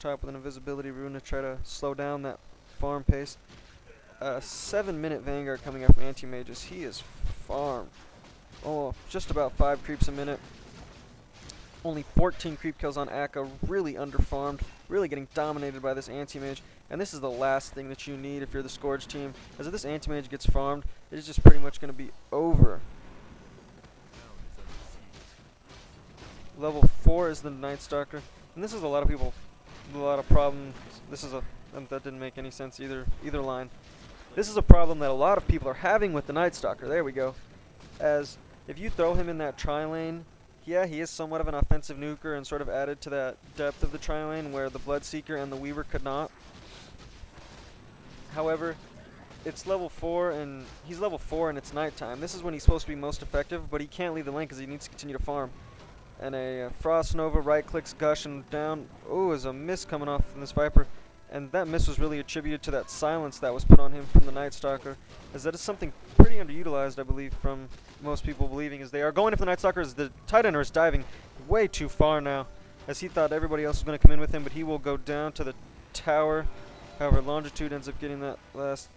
top with an invisibility rune to try to slow down that farm pace. 7-minute Vanguard coming out from Anti-Mages. He is farmed. Oh, just about 5 creeps a minute. Only 14 creep kills on Akka, really underfarmed, really getting dominated by this Anti-Mage. And this is the last thing that you need if you're the Scourge team, as if this Anti-Mage gets farmed, it is just pretty much going to be over. Level 4 is the Night Stalker, and this is a lot of problems. This is that didn't make any sense either line. This is a problem that a lot of people are having with the Night Stalker. There we go. As if you throw him in that tri-lane, yeah, he is somewhat of an offensive nuker and sort of added to that depth of the tri-lane where the Bloodseeker and the Weaver could not. However, it's level 4 and he's level 4 and it's nighttime. This is when he's supposed to be most effective, but he can't leave the lane because he needs to continue to farm. And a Frost Nova right clicks Gush and down. Oh, is a miss coming off from this Viper. And that miss was really attributed to that silence that was put on him from the Night Stalker, as that is something pretty underutilized, I believe, from most people believing, as they are going for the Night Stalker, as the Tidehunter is diving way too far now, as he thought everybody else was going to come in with him, but he will go down to the tower. However, Longitude ends up getting that last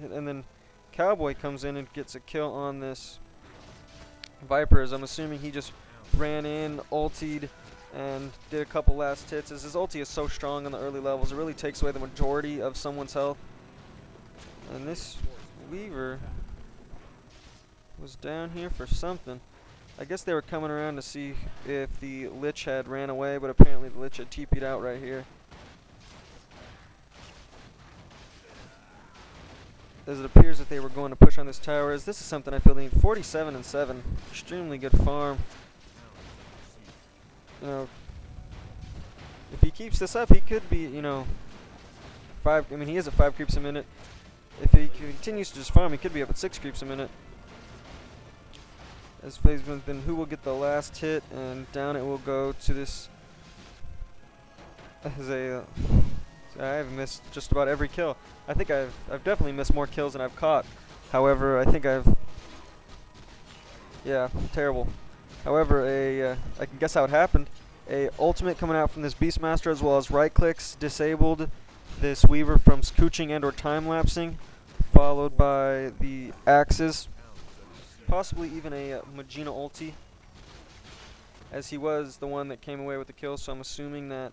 hit, and then Cowboy comes in and gets a kill on this Viper, as I'm assuming he just ran in, ultied, and did a couple last hits. As his ulti is so strong on the early levels, it really takes away the majority of someone's health. And this Weaver was down here for something. I guess they were coming around to see if the Lich had ran away, but apparently the Lich had TP'd out right here. As it appears that they were going to push on this tower, as this is something I feel they need. 47 and 7, extremely good farm. You know, if he keeps this up, he could be, you know, he is at 5 creeps a minute. If he continues to just farm, he could be up at 6 creeps a minute. As then who will get the last hit, and down it will go to this. As I've missed just about every kill. I think I've definitely missed more kills than I've caught. However, I think yeah, terrible. However, I can guess how it happened. A ultimate coming out from this Beastmaster, as well as right clicks disabled this Weaver from scooching and or time lapsing, followed by the axes, possibly even a Magina ulti, as he was the one that came away with the kill. So I'm assuming that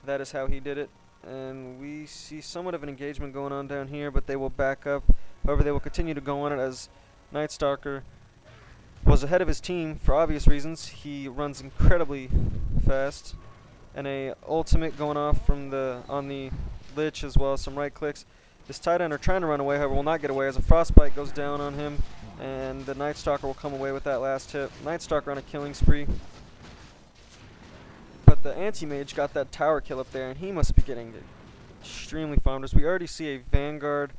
that is how he did it. And we see somewhat of an engagement going on down here, but they will back up. However, they will continue to go on it, as Night Stalker was ahead of his team for obvious reasons. He runs incredibly fast, and a ultimate going off from on the Lich, as well as some right clicks. This Tidehunter trying to run away, however, will not get away, as a Frostbite goes down on him, and the Night Stalker will come away with that last hit. Night Stalker on a killing spree, but the Anti-Mage got that tower kill up there, and he must be getting extremely farmed, as we already see a Vanguard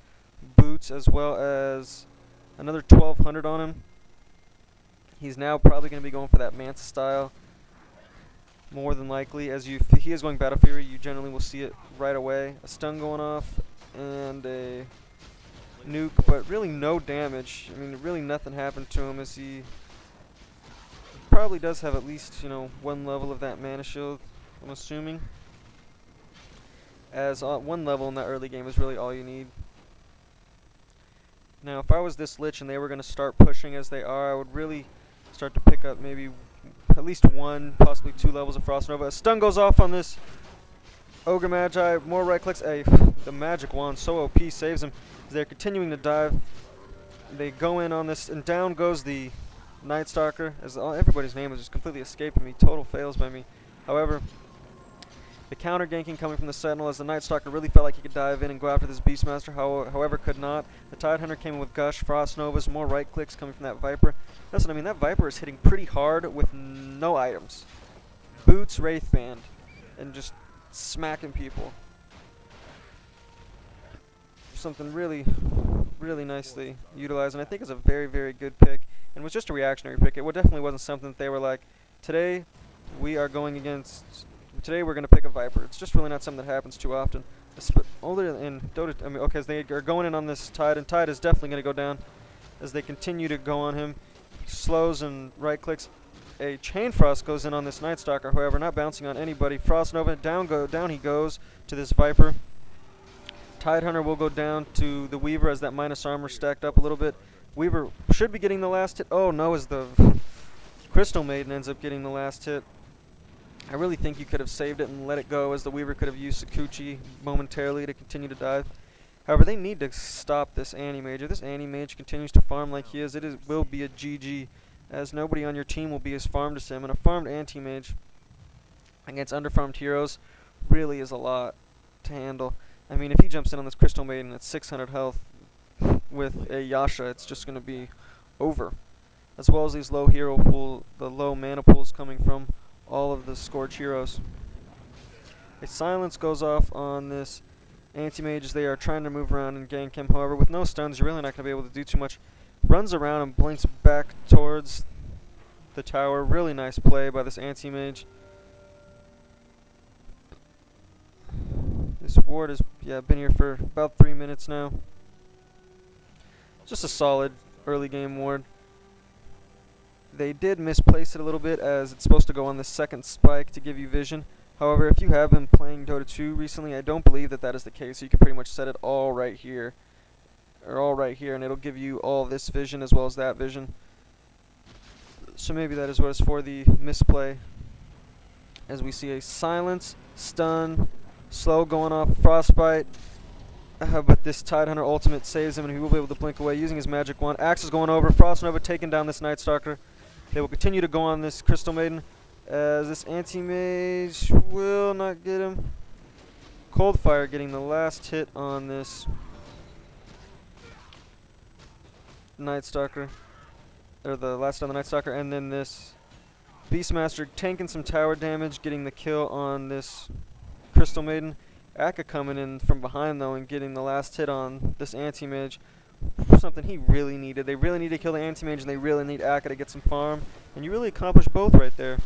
boots as well as another 1200 on him. He's now probably going to be going for that Manta style, more than likely. As he is going Battle Fury, you generally will see it right away. A stun going off and a nuke, but really no damage. I mean, really nothing happened to him, as he probably does have at least, you know, 1 level of that mana shield, I'm assuming. As 1 level in that early game is really all you need. Now, if I was this Lich and they were going to start pushing as they are, I would really start to pick up maybe at least 1, possibly 2 levels of Frost Nova. A stun goes off on this Ogre Magi, more right clicks. The magic wand, so OP, saves him. They're continuing to dive. They go in on this, and down goes the Night Stalker, as everybody's name is just completely escaping me. Total fails by me. However, the counter ganking coming from the Sentinel, as the Night Stalker really felt like he could dive in and go after this Beastmaster, however could not. The Tidehunter came in with Gush, Frost Novas, more right clicks coming from that Viper. That's what I mean, that Viper is hitting pretty hard with no items. Boots, Wraithband, and just smacking people. Something really, really nicely utilized, and I think is a very, very good pick, and was just a reactionary pick. It definitely wasn't something that they were like, today we're going to pick a Viper. It's just really not something that happens too often. Older in DOTA, I mean, okay, as they are going in on this Tide, and Tide is definitely going to go down as they continue to go on him. Slows and right clicks a Chain Frost goes in on this Night Stalker, however, not bouncing on anybody. Frost Nova, down he goes to this Viper. Tidehunter will go down to the Weaver as that minus armor stacked up a little bit. Weaver should be getting the last hit. Oh no, as the Crystal Maiden ends up getting the last hit. I really think you could have saved it and let it go, as the Weaver could have used Sakuchi momentarily to continue to dive. However, they need to stop this Anti-Mage. If this Anti-Mage continues to farm like he is, will be a GG, as nobody on your team will be as farmed as him. And a farmed Anti-Mage against underfarmed heroes really is a lot to handle. I mean, if he jumps in on this Crystal Maiden at 600 health with a Yasha, it's just going to be over. As well as these low hero pool, the low mana pools coming from all of the Scourge heroes. A silence goes off on this Anti-Mage as they are trying to move around and gank him. However, with no stuns, you're really not going to be able to do too much. Runs around and blinks back towards the tower. Really nice play by this Anti-Mage. This ward has been here for about 3 minutes now. Just a solid early game ward. They did misplace it a little bit, as it's supposed to go on the second spike to give you vision. However, if you have been playing Dota 2 recently, I don't believe that is the case. So you can pretty much set it all right here, or all right here, and it'll give you all this vision as well as that vision. So maybe that is what is for the misplay. As we see a silence, stun, slow going off, frostbite. But this Tidehunter ultimate saves him, and he will be able to blink away using his magic wand. Axe is going over. Frost Nova taking down this Night Stalker. They will continue to go on this Crystal Maiden, as this Anti-Mage will not get him. Coldfire getting the last hit on this Night Stalker, or the last hit on the Night Stalker, and then this Beastmaster tanking some tower damage, getting the kill on this Crystal Maiden. Akka coming in from behind though and getting the last hit on this Anti-Mage. Something he really needed. They really need to kill the Anti-Mage, and they really need Akka to get some farm. And you really accomplish both right there.